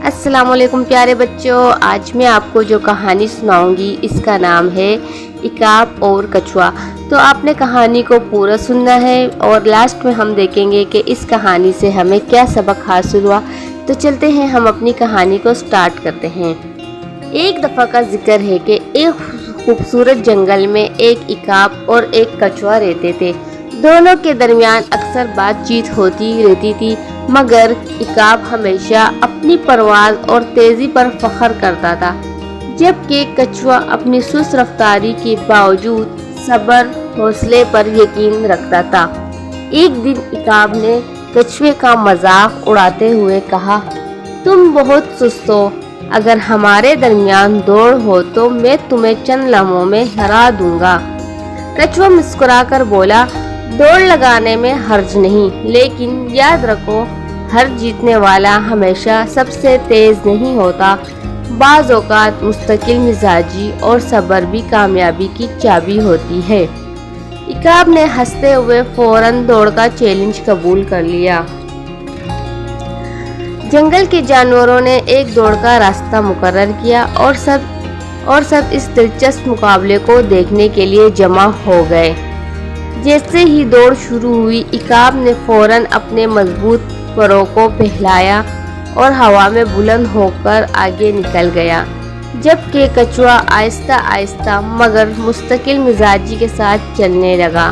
السلام علیکم پیارے بچوں، آج میں آپ کو جو کہانی سناؤں گی اس کا نام ہے عقاب اور کچھوا۔ تو آپ نے کہانی کو پورا سننا ہے اور لاسٹ میں ہم دیکھیں گے کہ اس کہانی سے ہمیں کیا سبق حاصل ہوا۔ تو چلتے ہیں، ہم اپنی کہانی کو سٹارٹ کرتے ہیں۔ ایک دفعہ کا ذکر ہے کہ ایک خوبصورت جنگل میں ایک عقاب اور ایک کچھوا رہتے تھے۔ دونوں کے درمیان اکثر بات چیت ہوتی رہتی تھی، مگر عقاب ہمیشہ اپنی پرواز اور تیزی پر فخر کرتا تھا، جبکہ کچھوا اپنی سست رفتاری کے باوجود صبر حوصلے پر یقین رکھتا تھا۔ ایک دن عقاب نے کچھوے کا مذاق اڑاتے ہوئے کہا، تم بہت سست ہو، اگر ہمارے درمیان دوڑ ہو تو میں تمہیں چند لمحوں میں ہرا دوں گا۔ کچھوا مسکرا کر بولا، دوڑ لگانے میں حرج نہیں، لیکن یاد رکھو ہر جیتنے والا ہمیشہ سب سے تیز نہیں ہوتا۔ بعض اوقات مستقل مزاجی اور صبر بھی کامیابی کی چابی ہوتی ہے۔ عقاب نے ہنستے ہوئے فوراً دوڑ کا چیلنج قبول کر لیا۔ جنگل کے جانوروں نے ایک دوڑ کا راستہ مقرر کیا اور سب اس دلچسپ مقابلے کو دیکھنے کے لیے جمع ہو گئے۔ جیسے ہی دوڑ شروع ہوئی، عقاب نے فوراً اپنے مضبوط پروں کو پھیلایا اور ہوا میں بلند ہو کر آگے نکل گیا، جبکہ کچھوا آہستہ آہستہ مگر مستقل مزاجی کے ساتھ چلنے لگا۔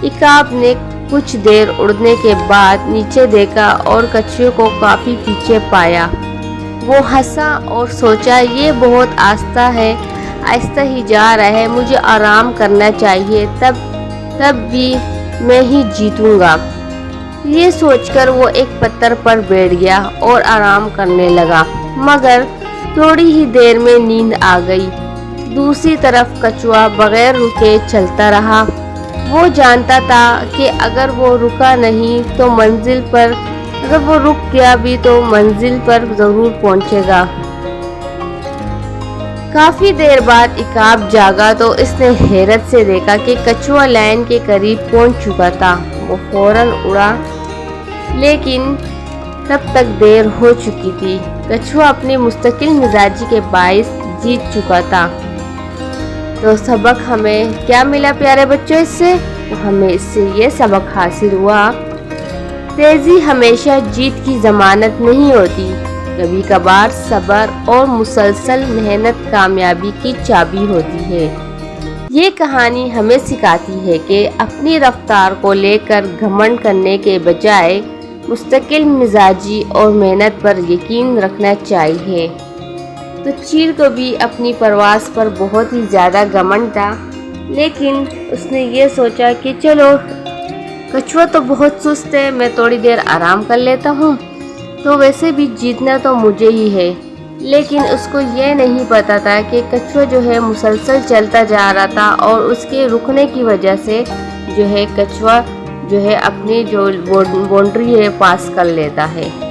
عقاب نے کچھ دیر اڑنے کے بعد نیچے دیکھا اور کچھوے کو کافی پیچھے پایا۔ وہ ہنسا اور سوچا، یہ بہت آہستہ ہی جا رہا ہے، مجھے آرام کرنا چاہیے، تب بھی میں ہی جیتوں گا۔ یہ سوچ کر وہ ایک پتھر پر بیٹھ گیا اور آرام کرنے لگا، مگر تھوڑی ہی دیر میں نیند آ گئی۔ دوسری طرف کچھوا بغیر رکے چلتا رہا۔ وہ جانتا تھا کہ اگر وہ رک گیا بھی تو منزل پر ضرور پہنچے گا۔ کافی دیر بعد عقاب جاگا تو اس نے حیرت سے دیکھا کہ کچھوا لائن کے قریب پہنچ چکا تھا۔ وہ فوراً اڑا، لیکن تب تک دیر ہو چکی تھی۔ کچھوا اپنی مستقل مزاجی کے باعث جیت چکا تھا۔ تو سبق ہمیں کیا ملا پیارے بچوں اس سے؟ تو ہمیں اس سے یہ سبق حاصل ہوا، تیزی ہمیشہ جیت کی ضمانت نہیں ہوتی، کبھی کبھار صبر اور مسلسل محنت کامیابی کی چابی ہوتی ہے۔ یہ کہانی ہمیں سکھاتی ہے کہ اپنی رفتار کو لے کر گھمنڈ کرنے کے بجائے مستقل مزاجی اور محنت پر یقین رکھنا چاہیے۔ تو چیل کو بھی اپنی پرواز پر بہت ہی زیادہ گھمنڈ تھا، لیکن اس نے یہ سوچا کہ چلو کچھوا تو بہت سست ہے، میں تھوڑی دیر آرام کر لیتا ہوں، تو ویسے بھی جیتنا تو مجھے ہی ہے۔ لیکن اس کو یہ نہیں پتا تھا کہ کچھوا جو ہے مسلسل چلتا جا رہا تھا اور اس کے رکنے کی وجہ سے جو ہے کچھوا جو ہے اپنی جو باؤنڈری ہے پاس کر لیتا ہے۔